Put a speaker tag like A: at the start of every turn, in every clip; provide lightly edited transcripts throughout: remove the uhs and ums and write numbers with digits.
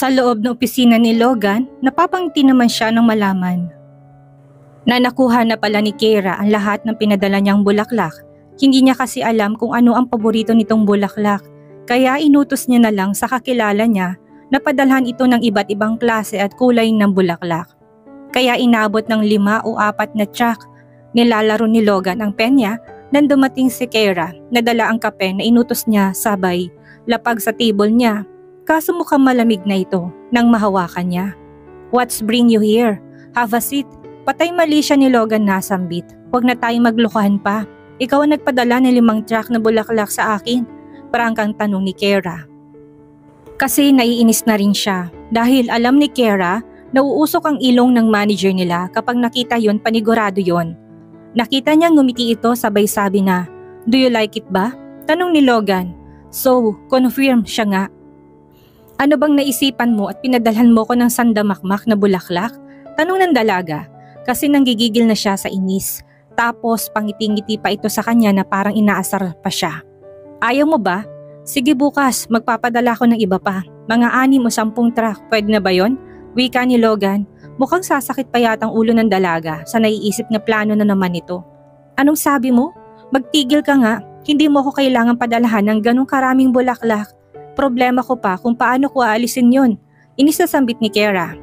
A: Sa loob ng opisina ni Logan, napapangiti naman siya nang malaman na nakuha na pala ni Keira ang lahat ng pinadala niyang bulaklak. Hindi niya kasi alam kung ano ang paborito nitong bulaklak, kaya inutos niya na lang sa kakilala niya na padalhan ito ng iba't ibang klase at kulay ng bulaklak. Kaya inabot ng 5 o 4 na tsak. Nilalaro ni Logan ang penya nang dumating si Keira na dala ang kape na inutos niya sabay lapag sa table niya. Kaso mukhang malamig na ito nang mahawakan niya. "What's bring you here? Have a seat." Patay mali siya ni Logan na sambit. "Huwag na tayong maglukuhan pa. Ikaw ang nagpadala ng 5 trak na bulaklak sa akin." Prangkang tanong ni Keira. Kasi naiinis na rin siya dahil alam ni Keira na uusok ang ilong ng manager nila kapag nakita yon, panigurado yon. Nakita niya ngumiti ito sabay sabi na, "Do you like it ba?" Tanong ni Logan. So, confirm siya nga. "Ano bang naisipan mo at pinadalhan mo ko ng sandamakmak na bulaklak?" Tanong ng dalaga kasi nanggigigil na siya sa inis. Tapos pangiti-ngiti pa ito sa kanya na parang inaasar pa siya. "Ayaw mo ba? Sige bukas, magpapadala ko ng iba pa. Mga 6 o 10 truck, pwede na ba yon?" Wika ni Logan. Mukhang sasakit pa yatang ulo ng dalaga sa naiisip na plano na naman ito. "Anong sabi mo? Magtigil ka nga. Hindi mo ko kailangan padalahan ng ganong karaming bulaklak. Problema ko pa kung paano ko aalisin yon." Inis na sambit ni Keira.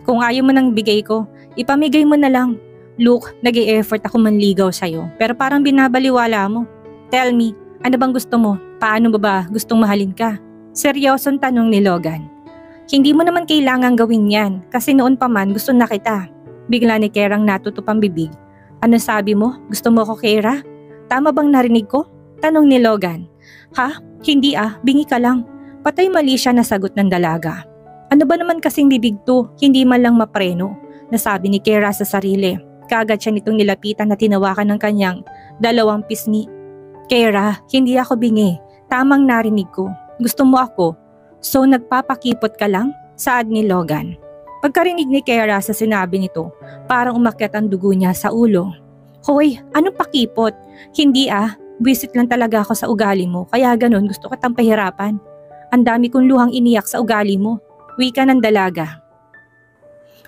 A: Kung ayaw mo nang bigay ko, ipamigay mo na lang. Look, nag-e-effort ako manligaw sa'yo pero parang binabaliwala mo. Tell me, ano bang gusto mo? Paano ba gustong mahalin ka?" Seryosong tanong ni Logan. "Hindi mo naman kailangan gawin yan kasi noon pa man gusto na kita." Bigla ni Keirang natutupang bibig. "Ano sabi mo? Gusto mo ko, Keira? Tama bang narinig ko?" Tanong ni Logan. "Ha? Hindi bingi ka lang." Patay mali siya na sagot ng dalaga. "Ano ba naman kasing bibig to? Hindi man lang mapreno," nasabi ni Keira sa sarili. Kaagad siya nitong nilapitan na tinawakan ng kanyang 2 pisngi. "Keira, hindi ako bingi. Tamang narinig ko. Gusto mo ako. So nagpapakipot ka lang?" Saad ni Logan. Pagkarinig ni Keira sa sinabi nito, parang umakyat ang dugo niya sa ulo. "Hoy, anong pakipot? Hindi Buwisit lang talaga ako sa ugali mo kaya ganun gusto kitang pahirapan. Ang dami kong luhang iniyak sa ugali mo." Wika ng dalaga.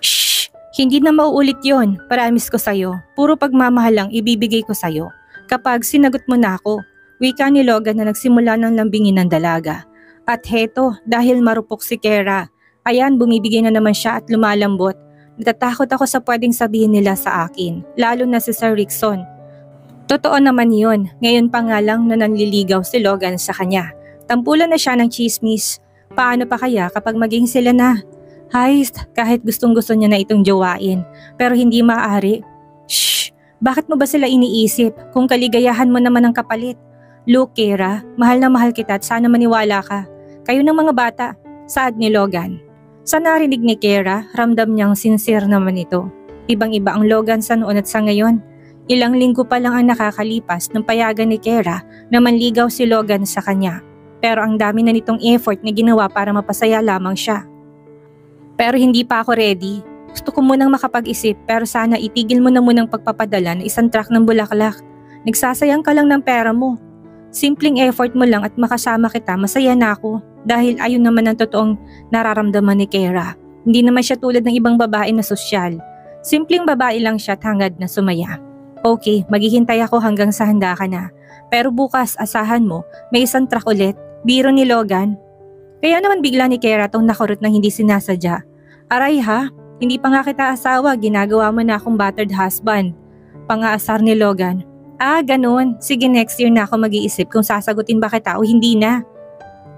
A: "Shh! Hindi na mauulit yon. Promise ko sa'yo. Puro pagmamahal lang ibibigay ko sa'yo kapag sinagot mo na ako." Wika ni Logan na nagsimula ng lambingin ng dalaga. At heto, dahil marupok si Keira, ayan bumibigay na naman siya at lumalambot. "Natatakot ako sa pwedeng sabihin nila sa akin, lalo na si Sir Rickson." Totoo naman yun, ngayon pa nga lang na nanliligaw si Logan sa kanya. Tampulan na siya ng chismis. Paano pa kaya kapag maging sila na? Heist, kahit gustong gusto niya na itong jowain, pero hindi maaari. Shh! Bakit mo ba sila iniisip kung kaligayahan mo naman ang kapalit? "Look, Keira, mahal na mahal kita at sana maniwala ka. Kayo ng mga bata," saad ni Logan. Sa narinig ni Keira, ramdam niyang sincere naman ito. Ibang-iba ang Logan sa noon at sa ngayon. Ilang linggo pa lang ang nakakalipas nung payagan ni Keira na manligaw si Logan sa kanya. Pero ang dami na nitong effort na ginawa para mapasaya lamang siya. "Pero hindi pa ako ready. Gusto ko munang makapag-isip pero sana itigil mo na munang pagpapadala ng 1 truck ng bulaklak. Nagsasayang ka lang ng pera mo. Simpleng effort mo lang at makasama kita, masaya na ako." Dahil ayun naman ang totoong nararamdaman ni Keira. Hindi naman siya tulad ng ibang babae na sosyal. Simpleng babae lang siya at hangad na sumaya. "Okay, maghihintay ako hanggang sa handa ka na. Pero bukas asahan mo, may 1 truck ulit." Biro ni Logan. Kaya naman bigla ni Keira tong nakurot na hindi sinasadya. "Aray ha, hindi pa nga kita asawa, ginagawa mo na akong battered husband." Pangaasar ni Logan. Ganun. Sige, next year na ako mag-iisip kung sasagutin ba kita o hindi na."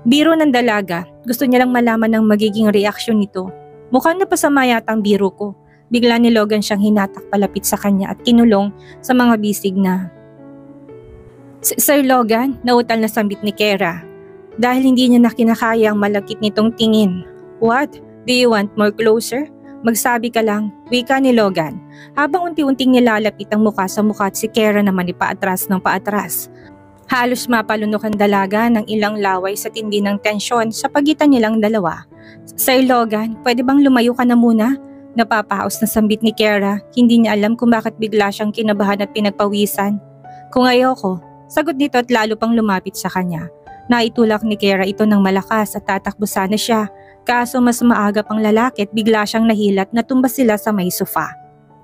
A: Biro ng dalaga. Gusto niya lang malaman ng magiging reaksyon nito. Mukhang napasama yata ang biro ko. Bigla ni Logan siyang hinatak palapit sa kanya at kinulong sa mga bisig na, "Sir Logan," nautal na sambit ni Keira. Dahil hindi niya na kinakaya ang malakit nitong tingin. "What? Do you want more closer? Magsabi ka lang," wika ni Logan. Habang unti-unting nilalapit ang mukha sa mukha at si Keira naman ipaatras ng paatras. Halos mapalunok ang dalaga ng ilang laway sa tindi ng tensyon sa pagitan nilang dalawa. "Sir Logan, pwede bang lumayo ka na muna?" Napapaos na sambit ni Keira. Hindi niya alam kung bakit bigla siyang kinabahan at pinagpawisan. "Kung ayoko," sagot nito at lalo pang lumapit sa kanya. Naitulak ni Keira ito ng malakas at tatakbo sana siya. Kaso mas maaga pang lalaki at bigla siyang nahilat na tumba sila sa may sofa.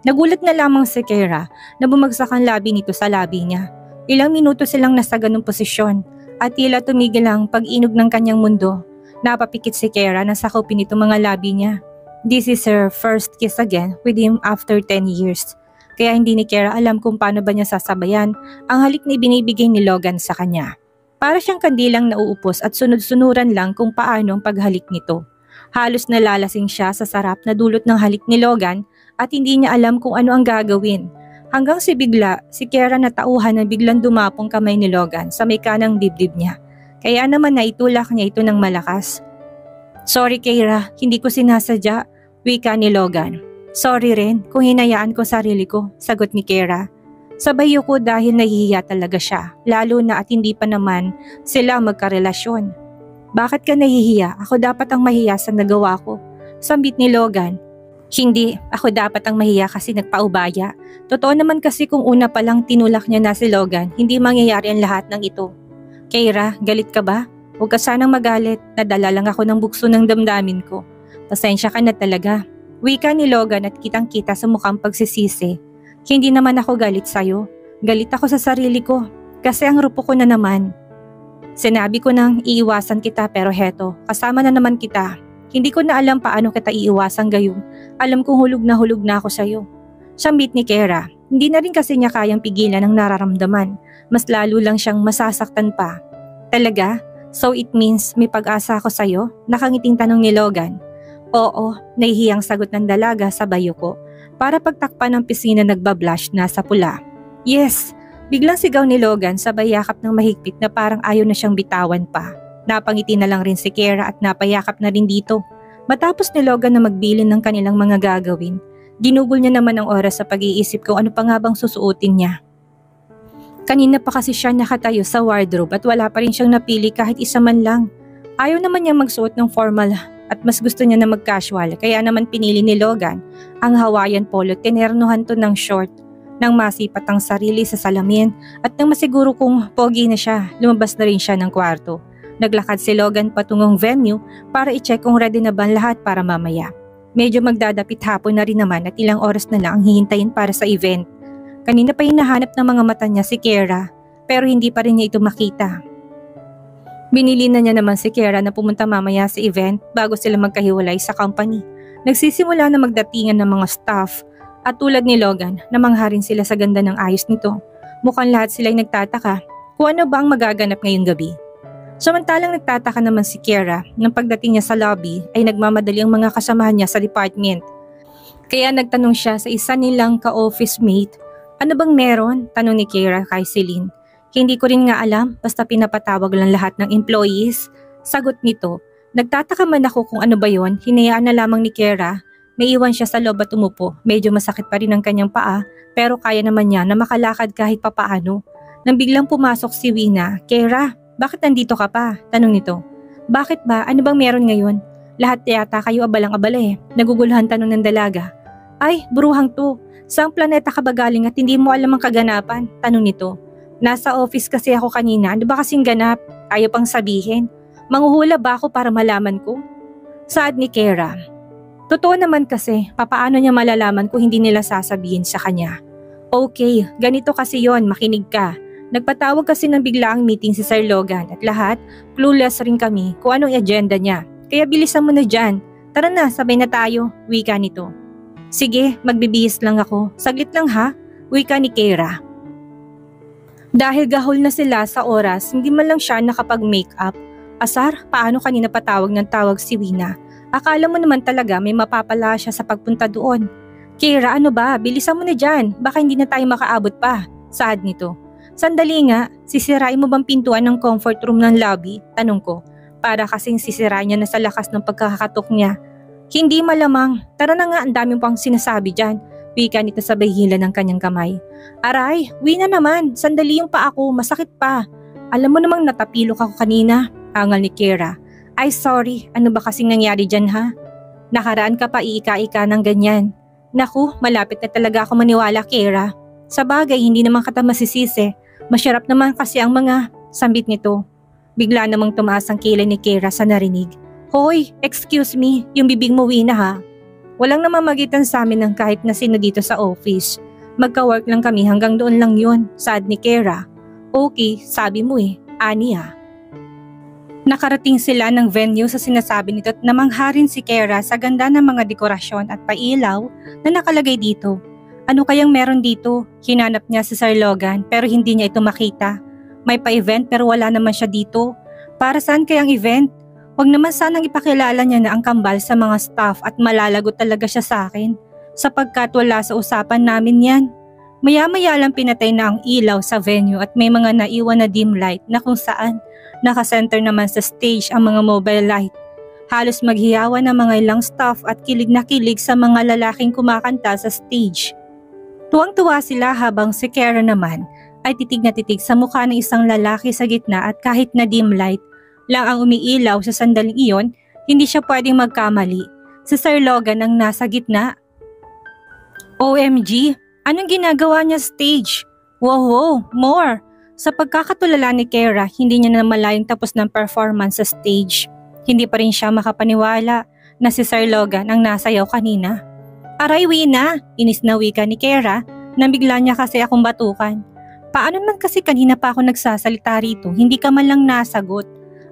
A: Nagulat na lamang si Kira na bumagsak ang labi nito sa labi niya. Ilang minuto silang nasa ganung posisyon at tila tumigil ang pag-inog ng kanyang mundo. Napapikit si Kira na sakupin itong mga labi niya. This is her first kiss again with him after 10 years. Kaya hindi ni Kira alam kung paano ba niya sasabayan ang halik na ibinibigay ni Logan sa kanya. Para siyang kandilang nauupos at sunod-sunuran lang kung paano ang paghalik nito. Halos nalalasing siya sa sarap na dulot ng halik ni Logan at hindi niya alam kung ano ang gagawin. Hanggang si Kira natauhan na biglang dumapong kamay ni Logan sa may kanang dibdib niya. Kaya naman naitulak niya ito ng malakas. Sorry Kira, hindi ko sinasadya, wika ni Logan. Sorry rin kung hinayaan ko sarili ko, sagot ni Kira. Sabay ko dahil nahihiya talaga siya, lalo na at hindi pa naman sila magkarelasyon. Bakit ka nahihiya? Ako dapat ang mahiya sa nagawa ko. Sambit ni Logan. Hindi, ako dapat ang mahiya kasi nagpaubaya. Totoo naman kasi kung una pa lang tinulak niya na si Logan, hindi mangyayari ang lahat ng ito. Kira, galit ka ba? Huwag ka sanang magalit, nadala lang ako ng bukso ng damdamin ko. Pasensya ka na talaga. Wika ni Logan at kitang-kita sa mukhang pagsisisi. Hindi naman ako galit sa'yo. Galit ako sa sarili ko kasi ang rupo ko na naman. Sinabi ko nang iiwasan kita pero heto, kasama na naman kita. Hindi ko na alam paano kita iiwasan gayong. Alam kong hulog na ako sa'yo. Sambit ni Kira, hindi na rin kasi niya kayang pigilan ang nararamdaman. Mas lalo lang siyang masasaktan pa. Talaga? So it means may pag-asa ako sa'yo? Nakangiting tanong ni Logan. Oo, nahihiyang sagot ng dalaga sa bayo ko. Para pagtakpan ng pisngi na nagbablush na sa pula. Yes! Biglang sigaw ni Logan sabay yakap ng mahigpit na parang ayaw na siyang bitawan pa. Napangiti na lang rin si Kira at napayakap na rin dito. Matapos ni Logan na magbilin ng kanilang mga gagawin, ginugol niya naman ang oras sa pag-iisip kung ano pa nga bang susuotin niya. Kanina pa kasi siya nakatayo sa wardrobe at wala pa rin siyang napili kahit isa man lang. Ayaw naman niya magsuot ng formal at mas gusto niya na mag-casual kaya naman pinili ni Logan ang Hawaiian polo at tinernuhan to ng short. Nang masipat ang sarili sa salamin at nang masiguro kung pogi na siya, lumabas na rin siya ng kwarto. Naglakad si Logan patungong venue para i-check kung ready na ba lahat para mamaya. Medyo magdadapit hapon na rin naman at ilang oras na lang ang hihintayin para sa event. Kanina pa hinahanap ng mga mata niya si Kira pero hindi pa rin niya ito makita. Binili na niya naman si Kira na pumunta mamaya sa event bago sila magkahiwalay sa company. Nagsisimula na magdatingan ng mga staff. At tulad ni Logan, namangha rin sila sa ganda ng ayos nito. Mukhang lahat sila'y nagtataka kung ano ba ang magaganap ngayong gabi. Samantalang nagtataka naman si Kira nang pagdating niya sa lobby ay nagmamadali ang mga kasamahan niya sa department. Kaya nagtanong siya sa isa nilang ka-office mate, ano bang meron? Tanong ni Kira kay Celine. Hindi ko rin nga alam, basta pinapatawag lang lahat ng employees. Sagot nito, nagtataka man ako kung ano ba yon, hinayaan na lamang ni Kira. Naiwan siya sa loob at umupo. Medyo masakit pa rin ang kanyang paa pero kaya naman niya na makalakad kahit papaano. Nang biglang pumasok si Wina, Kira, bakit nandito ka pa? Tanong nito. Bakit ba? Ano bang meron ngayon? Lahat yata kayo abalang-abala eh. Naguguluhan tanong ng dalaga. Ay, buruhang to. Saang planeta ka ba galing at hindi mo alam ang kaganapan? Tanong nito. Nasa office kasi ako kanina. Ano ba kasing ganap? Ayaw pang sabihin. Manghuhula ba ako para malaman ko? Saad ni Kira. Totoo naman kasi, papaano niya malalaman kung hindi nila sasabihin sa kanya? Okay, ganito kasi yon, makinig ka. Nagpatawag kasi ng biglaang meeting si Sir Logan at lahat, clueless rin kami kung anong agenda niya. Kaya bilisan mo na dyan. Tara na, sabay na tayo, wika nito. Sige, magbibihis lang ako. Saglit lang ha, wika ni Kira. Dahil gahol na sila sa oras, hindi man lang siya nakapag-makeup. Asar, paano kanina patawag ng tawag si Wina? Akala mo naman talaga may mapapala siya sa pagpunta doon. Kira, ano ba? Bilisan mo na dyan. Baka hindi na tayo makaabot pa. Saad nito. Sandali nga, sisirain mo bang pintuan ng comfort room ng lobby? Tanong ko. Para kasing sisirain niya na sa lakas ng pagkakatok niya. Hindi malamang. Tara na nga, ang daming pang sinasabi dyan. Wika nito sabay hila ng kanyang kamay. Aray, Wina naman. Sandali yung pa ako. Masakit pa. Alam mo namang natapilok ako kanina. Angal ni Kira. Ay sorry, ano ba kasing nangyari dyan ha? Nakaraan ka pa iika-ika ng ganyan. Naku, malapit na talaga ako maniwala, Kira. Sa bagay, hindi naman kita masisisi. Masyarap naman kasi ang mga sambit nito. Bigla namang tumaas ang kilay ni Kira sa narinig. Hoy, excuse me, yung bibig mo Wina ha. Walang namamagitan sa amin ng kahit na sino dito sa office. Magka-work lang kami hanggang doon lang yun, saad ni Kara. Okay, sabi mo ani ha. Nakarating sila ng venue sa sinasabi nito at namangha rin si Kara sa ganda ng mga dekorasyon at pailaw na nakalagay dito. Ano kayang meron dito? Hinanap niya si Sir Logan pero hindi niya ito makita. May pa-event pero wala naman siya dito. Para saan kayang event? Huwag naman sanang ipakilala niya na ang kambal sa mga staff at malalagot talaga siya sa akin. Sapagkat wala sa usapan namin yan. Maya-maya lang pinatay na ang ilaw sa venue at may mga naiwan na dim light na kung saan nakasenter naman sa stage ang mga mobile light. Halos maghiyawan ng mga ilang staff at kilig na kilig sa mga lalaking kumakanta sa stage. Tuwang-tuwa sila habang si Kara naman ay titig na titig sa mukha ng isang lalaki sa gitna at kahit na dim light lang ang umiilaw sa sandaling iyon, hindi siya pwedeng magkamali. Si Sir Logan ang nasa gitna. OMG, anong ginagawa niya stage? Wow, more! Sa pagkakatulala ni Kara, hindi niya na malayong tapos ng performance sa stage. Hindi pa rin siya makapaniwala na si Sir Logan ang nasayaw kanina. Aray Wina, inis na wika ni Kara, nang bigla niya kasi akong batukan. Paano naman kasi kanina pa ako nagsasalita rito, hindi ka man lang nasagot.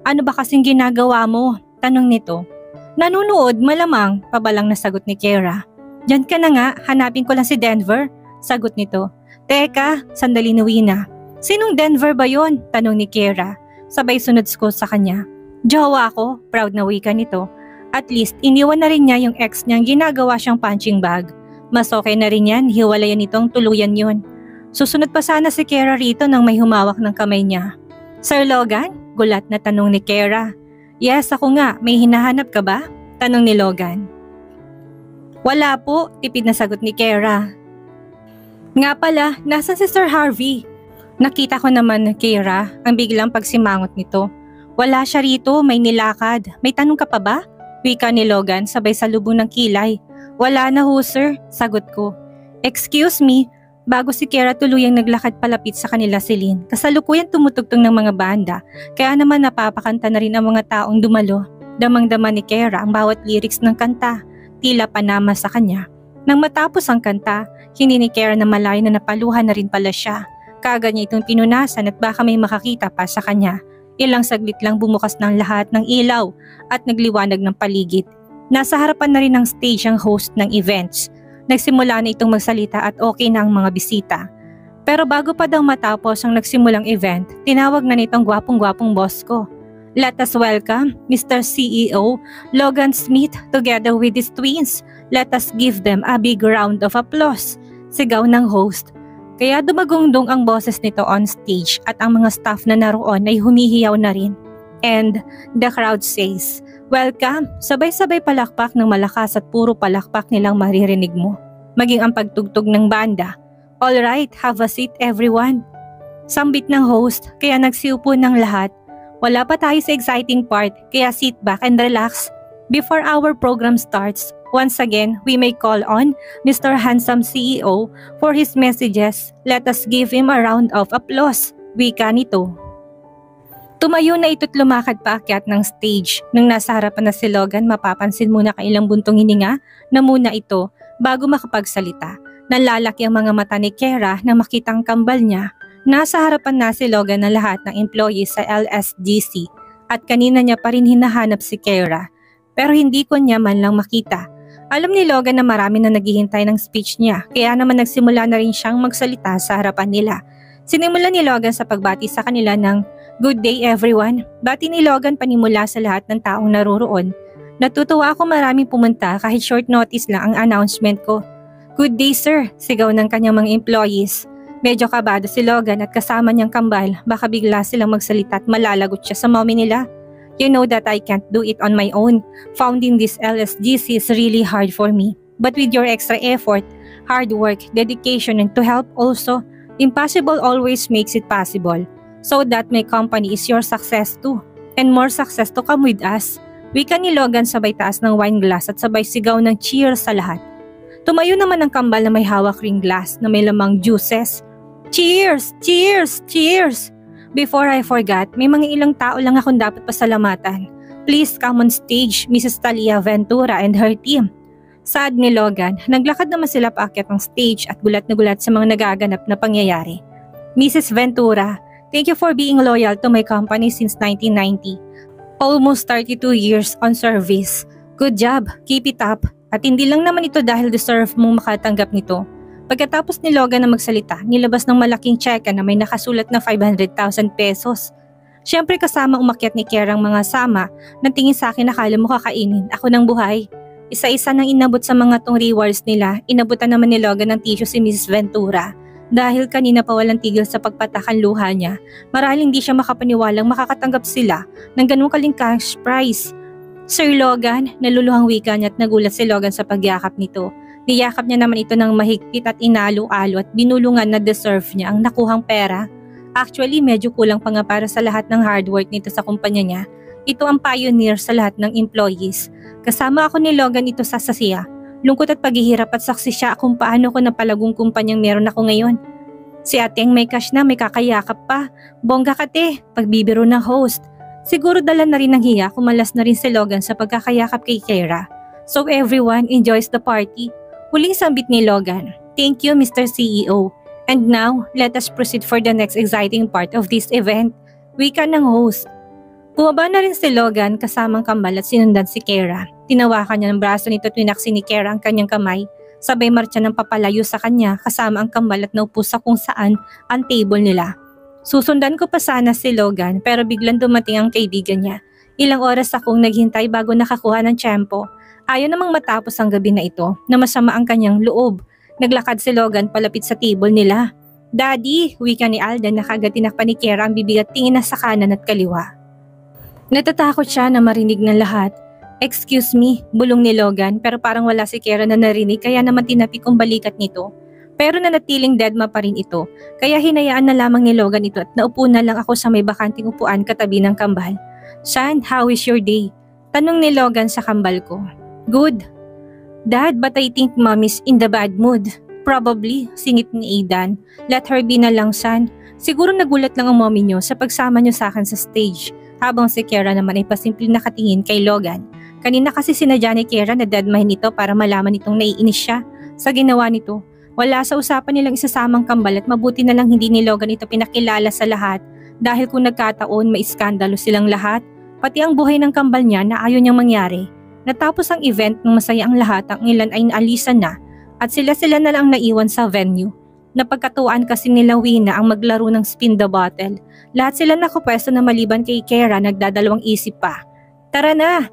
A: Ano ba kasing ginagawa mo? Tanong nito. Nanunood malamang, pabalang na sagot ni Kara. Diyan ka na nga, hanapin ko lang si Denver, sagot nito. Teka, sandali na Wina. Sinong Denver ba yon? Tanong ni Kara. Sabay sunod ko sa kanya. Jowa ko, proud na wika nito. At least, iniwan na rin niya yung ex niyang ginagawa siyang punching bag. Mas okay na rin yan, hiwalayan nitong tuluyan yun. Susunod pa sana si Kara rito nang may humawak ng kamay niya. Sir Logan? Gulat na tanong ni Kara. Yes, ako nga, may hinahanap ka ba? Tanong ni Logan. Wala po, tipid na sagot ni Kara. Nga pala, nasan si Sir Harvey? Nakita ko naman na Kara ang biglang pagsimangot nito. Wala siya rito, may nilakad. May tanong ka pa ba? Wika ni Logan sabay salubong ng kilay. Wala na ho sir, sagot ko. Excuse me, bago si Kara tuluyang naglakad palapit sa kanila si Lynn. Kasalukuyang tumutugtog ng mga banda, kaya naman napapakanta na rin ang mga taong dumalo. Damang-dama ni Kara ang bawat lyrics ng kanta, tila panama sa kanya. Nang matapos ang kanta, hindi ni Kara na malayo na napaluhan na rin pala siya. Kaagad niya itong pinunasan at baka may makakita pa sa kanya. Ilang saglit lang bumukas ng lahat ng ilaw at nagliwanag ng paligid. Nasa harapan na rin ng stage ang host ng events. Nagsimula na itong magsalita at okay na ang mga bisita. Pero bago pa daw matapos ang nagsimulang event, tinawag na nitong gwapong-gwapong boss ko. Let us welcome Mr. CEO Logan Smith together with his twins. Let us give them a big round of applause. Sigaw ng host. Kaya dumagungdong ang boses nito on stage at ang mga staff na naroon ay humihiyaw na rin. And the crowd says, welcome, sabay-sabay palakpak ng malakas at puro palakpak nilang maririnig mo. Maging ang pagtugtog ng banda. Alright, have a seat everyone. Sambit ng host, kaya nagsiupo ng lahat. Wala pa tayo sa exciting part, kaya sit back and relax. Before our program starts, once again, we may call on Mr. Handsome CEO for his messages. Let us give him a round of applause. Wika nito. Tumayo na ito't lumakad paakyat ng stage. Nang nasa harapan na si Logan, mapapansin muna kailang buntong hininga na muna ito bago makapagsalita. Nalalaki ang mga mata ni Kara nang makita ang kambal niya. Nasa harapan na si Logan na lahat ng employees sa LSGC at kanina niya pa rin hinahanap si Kara. Pero hindi ko niya man lang makita. Alam ni Logan na marami na naghihintay ng speech niya, kaya naman nagsimula na rin siyang magsalita sa harapan nila. Sinimulan ni Logan sa pagbati sa kanila ng good day everyone. Bati ni Logan panimula sa lahat ng taong naroroon. Natutuwa ako maraming pumunta kahit short notice lang ang announcement ko. Good day sir, sigaw ng kanyang mga employees. Medyo kabado si Logan at kasama niyang kambal, baka bigla silang magsalita at malalagot siya sa mommy nila. You know that I can't do it on my own. Founding this LSGC is really hard for me. But with your extra effort, hard work, dedication, and to help also, impossible always makes it possible. So that my company is your success too. And more success to come with us. Wika ni Logan sabay taas ng wine glass at sabay sigaw ng cheers sa lahat. Tumayo naman ang kambal na may hawak ring glass na may lamang juices. Cheers! Cheers! Cheers! Before I forgot, may mga ilang tao lang akong dapat pasalamatan. Please come on stage, Mrs. Talia Ventura and her team. Saad ni Logan, naglakad naman sila paakyat ng stage at gulat na gulat sa mga nagaganap na pangyayari. Mrs. Ventura, thank you for being loyal to my company since 1990. Almost 32 years on service. Good job, keep it up. At hindi lang naman ito dahil deserve mong makatanggap nito. Pagkatapos ni Logan na magsalita, nilabas ng malaking tseka na may nakasulat na 500,000 pesos. Siyempre kasama umakyat ni Kiera ang mga sama na tingin sa akin akala mo kakainin ako ng buhay. Isa-isa nang inabot sa mga tong rewards nila, inabutan naman ni Logan ng tissue si Mrs. Ventura. Dahil kanina pa walang tigil sa pagpatakan luha niya, marahil hindi siya makapaniwalang makakatanggap sila ng ganung kaling cash prize. Sir Logan, naluluhang wika niya at nagulat si Logan sa pagyakap nito. Niyakap niya naman ito ng mahigpit at inalo-alo at binulungan na deserve niya ang nakuhang pera. Actually, medyo kulang pa nga para sa lahat ng hard work nito sa kumpanya niya. Ito ang pioneer sa lahat ng employees. Kasama ako ni Logan ito sa sasiya. Lungkot at paghihirap at saksi siya kung paano ko napalagong kumpanyang meron ako ngayon. Si ateng may cash na, may kakayakap pa. Bongga ka te, pagbibiro ng host. Siguro dala na rin ng hiya kumalas na rin si Logan sa pagkakayakap kay Kiera. So everyone enjoys the party. Huling sambit ni Logan. Thank you Mr. CEO. And now, let us proceed for the next exciting part of this event. Wika ng host. Bumaba na rin si Logan kasamang kambal at sinundan si Kiera. Tinawakan niya ng braso nito at winaksi ni Kiera ang kanyang kamay. Sabay marcha ng papalayo sa kanya kasama ang kambal at naupo sa kung saan ang table nila. Susundan ko pa sana si Logan pero biglang dumating ang kaibigan niya. Ilang oras akong naghintay bago nakakuha ng tiyempo. Ayaw namang matapos ang gabi na ito na masama ang kanyang loob. Naglakad si Logan palapit sa table nila. Daddy, wika ni Alden na kagad tinakpan ni Kiera ang bibig at tingin na sa kanan at kaliwa. Natatakot siya na marinig ng lahat. Excuse me, bulong ni Logan pero parang wala si Kiera na narinig kaya naman tinapi kong balikat nito. Pero nanatiling deadma pa rin ito, kaya hinayaan na lamang ni Logan ito at naupo na lang ako sa may bakanting upuan katabi ng kambal. Son, how is your day? Tanong ni Logan sa kambal ko. Good. Dad, but I think mommy's in the bad mood. Probably, singit ni Aidan. Let her be na lang, son. Siguro nagulat lang ang mommy niyo sa pagsama niyo sa akin sa stage. Habang si Kiera naman ay pasimpleng nakatingin kay Logan. Kanina kasi sinadya ni Kiera na deadmahin ito para malaman itong naiinis siya sa ginawa nito. Wala sa usapan nilang isasamang kambal at mabuti na lang hindi ni Logan ito pinakilala sa lahat dahil kung nagkataon may iskandalo silang lahat, pati ang buhay ng kambal niya na ayaw niyang mangyari. Natapos ang event ng masaya ang lahat, ang ilan ay naalisan na at sila-sila na lang naiwan sa venue. Napagkatuwaan kasi nila Wina ang maglaro ng spin the bottle. Lahat sila nakapwesto na maliban kay Kiera nagdadalawang isip pa. Tara na!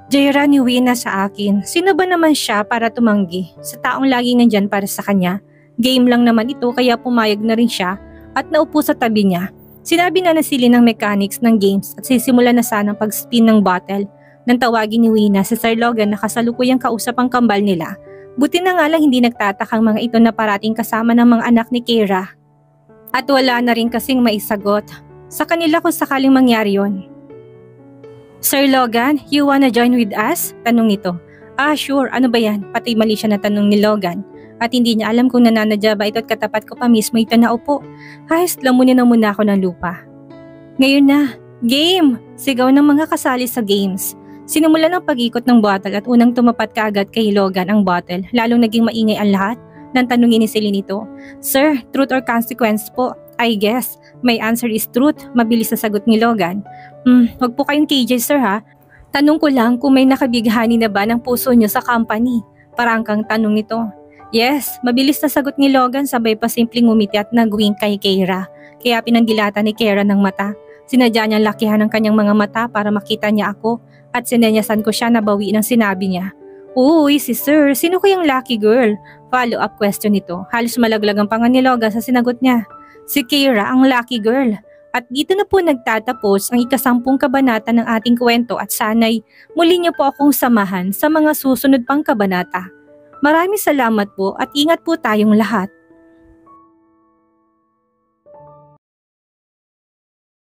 A: Jaira ni Wina sa akin, sino ba naman siya para tumanggi sa taong lagi nandyan para sa kanya? Game lang naman ito kaya pumayag na rin siya at naupo sa tabi niya. Sinabi na nasili ng mechanics ng games at sisimula na sana ang pag-spin ng bottle nang tawagin ni Wina si Sir Logan na kasalukuyang kausap ang kambal nila. Buti na nga lang hindi nagtatakang mga ito na parating kasama ng mga anak ni Kiera. At wala na rin kasing maisagot. Sa kanila kung sakaling mangyari yon. Sir Logan, you wanna join with us? Tanong nito. Sure. Ano ba yan? Pati mali siya na tanong ni Logan. At hindi niya alam kung nananadya ba ito at katapat ko pa mismo ito na upo. Lamunin na muna ako ng lupa. Ngayon na. Game! Sigaw ng mga kasali sa games. Sinumulan ang pag-ikot ng bottle at unang tumapat kaagad kay Logan ang bottle. Lalong naging maingay ang lahat nang tanungin ni Celine ito. Sir, truth or consequence po? I guess. My answer is truth. Mabilis na sagot ni Logan. Wag po kayong KJ sir ha. Tanong ko lang kung may nakabighani na ba ng puso niyo sa company. Parangkang tanong nito. Yes, mabilis na sagot ni Logan sabay pa simpleng umiti at nag-wink kay Kiera. Kaya pinandilata ni Kiera ng mata. Sinadya niyang lakihan ang kanyang mga mata para makita niya ako at sinenyasan ko siya na bawi ng sinabi niya. Uy, si sir, sino kayang lucky girl? Follow-up question nito. Halos malaglag ang panga ni Logan sa sinagot niya. Si Kiera ang lucky girl. At dito na po nagtatapos ang ika-10 kabanata ng ating kwento at sana'y muli niyo po akong samahan sa mga susunod pang kabanata. Maraming salamat po at ingat po tayong lahat.